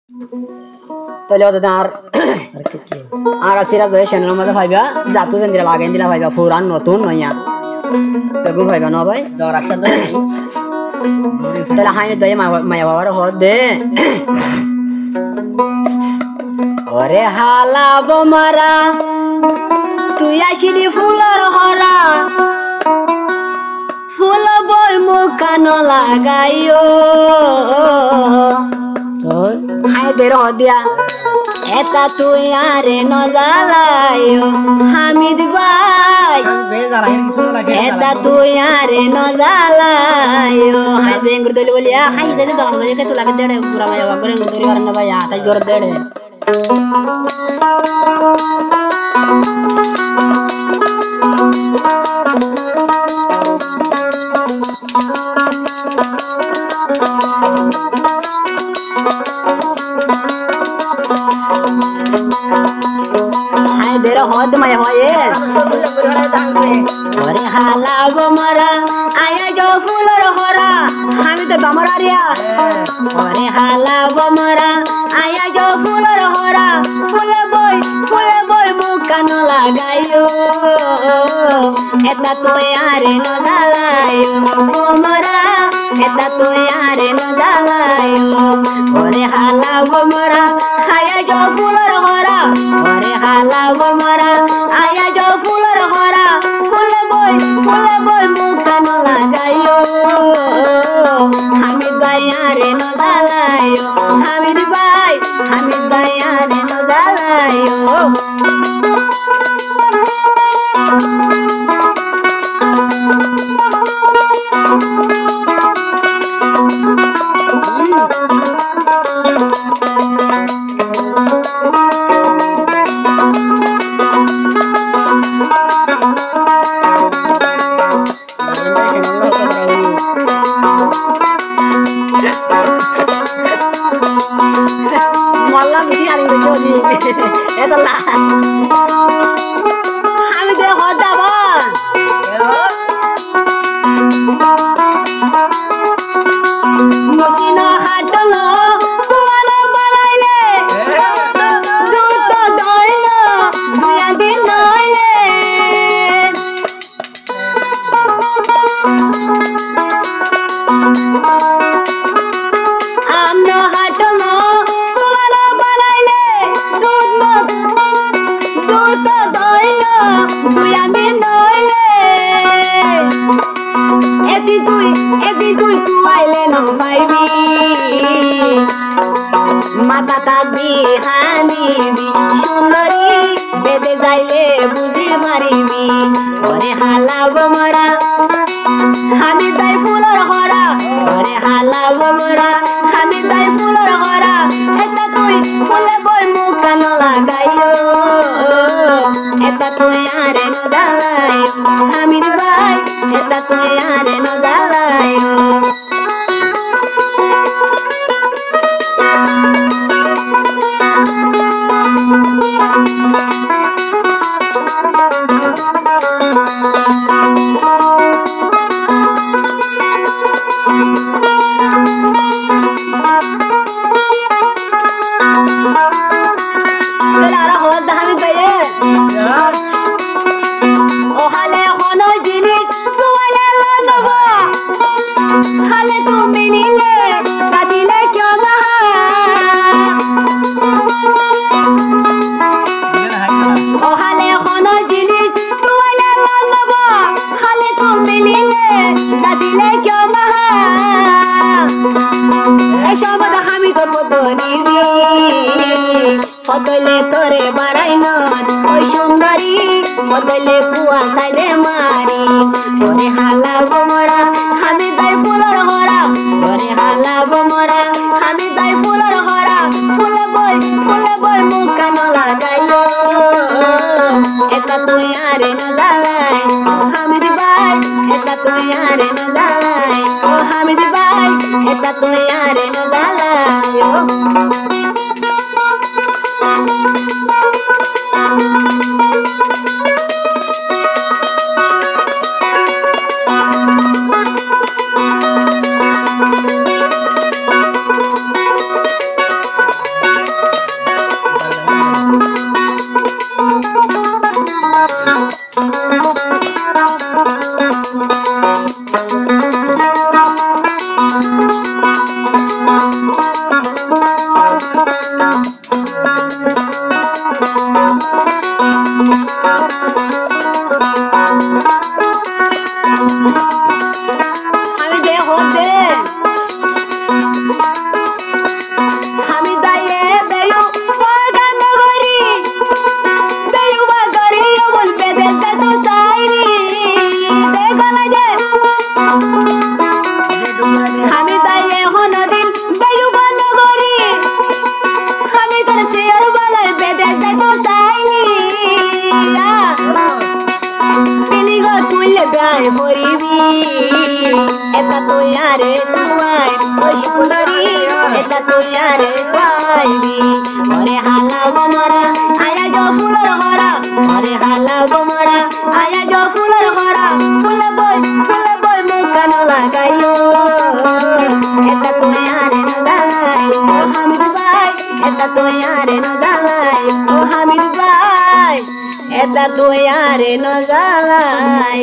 তাহলে ওদের আর সিরাজ ভাই চ্যানেলের মধ্যে ভাইবা জাতু যেন দিলা লাগাই দিলা ভাইবা পুরান নতুন নইয়া বেগুন ভাইবা ন ভাই জ্বর আসার তাহলে হাই দই মায়া বাবার হদ দে ওরে হালা বোমারা তুই আসিলি ফুলর হরা ফুল বই মুখ কান লাগাইও হাই বের দিয়া এটা তুই আরে ন জ্বালাইও হামিদ ভাই এটা তুই আরে ন জ্বালাইও হাই বেঙ্গুর দলি বলিয়া হাই দে জ্বালা বলিয়া কে তুই লাগে দেড়ে পুরা মায়া বাবা করে গুন্দরি আর না ভাই আতাই জোর দেড়ে বের হদ মায়া হয়ে ওরে হালা বোমারা আয়া যো ফুলর হরা আমি তো বামরা রিয়া ওরে হালা বোমারা আয়া যো ফুলর হরা ফুলে বই মুখ কান লাগাইও এটা তো আরে ন জ্বালাইও বোমারা এটা তো আরে ন জ্বালাইও ওরে হালা বোমারা আয়া যো ফুলর হরা ওরে হালা বোমারা আয়া যো ফুলর হরা ফুলে বই মুখ কান লাগাইও হামিদ ভাই আরে ন জ্বালাইও হামিদ ভাই আরে ন জ্বালাইও আমি দে হদা বল মসিনা হাটল কুয়ানো বানাইলে দুধ দইল দুয়া দিন নইলে আমনো হাটল কুয়ানো বানাইলে দুধ দইল দুয়া দিন নইলে এদি দুই তুয়াইলে ন পাইবি মাথাটা হানিবি সুন্দরী বেদে যাইলে বুঝি মারিবি ওরে হালা বোমরা আমি তাই ফুলর হরা ওরে হালা বোমরা আমি তাই ফুলর হরা এটা তুই ফুলে বই মুখ কান লাগাইও এটা তুই আরে ন জ্বালাইও হামিদ ভাই এটা তুই আরে ন জ্বালাইও ফতলে তোরে বাড়াই নদ ওই সুন্দরী বদলে কুয়া সাইডে মারি ওরে হালা বোমরা আমি তাই ফুলর হরা ওরে হালা বোমরা আমি তাই ফুলর হরা ফুলে বই মুখ কান লাগাইও এটা তুই আরে ন জ্বালাই হামিদ ভাই এটা তুই আরে ন জ্বালাই ও হামিদ ভাই এটা তুই আরে ন জ্বালাই তুই আরে তুই ওই সুন্দরী এটা তুই আরে পাইবি ওরে হালা বমরা আয়া জো ফুলের হরা ওরে হালা বমরা আয়া জো ফুলের হরা ফুলে বই মুখান লাগাইও এটা তুই আরে নদালাই ও হামিদ ভাই এটা তুই আরে নদালাই ও হামিদ ভাই এটা তুই আরে নদালাই